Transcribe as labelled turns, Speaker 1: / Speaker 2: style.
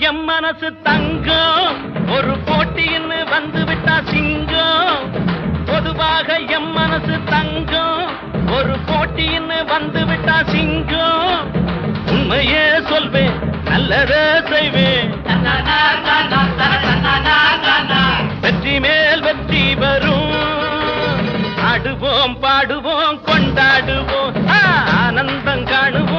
Speaker 1: M மனசு தங்கம் ஒரு போட்டின்னு வந்து விட்டா சிங்கம் பொதுவாக எம் மனசு தங்கம் ஒரு போட்டின்னு வந்து விட்டா சிங்கம் உண்மையே சொல்வேன் நல்லதே செய்வேன் வெற்றி மேல் வெற்றி வரும் ஆடுவோம் பாடுவோம் கொண்டாடுவோம் ஆனந்தம் காணுவோம்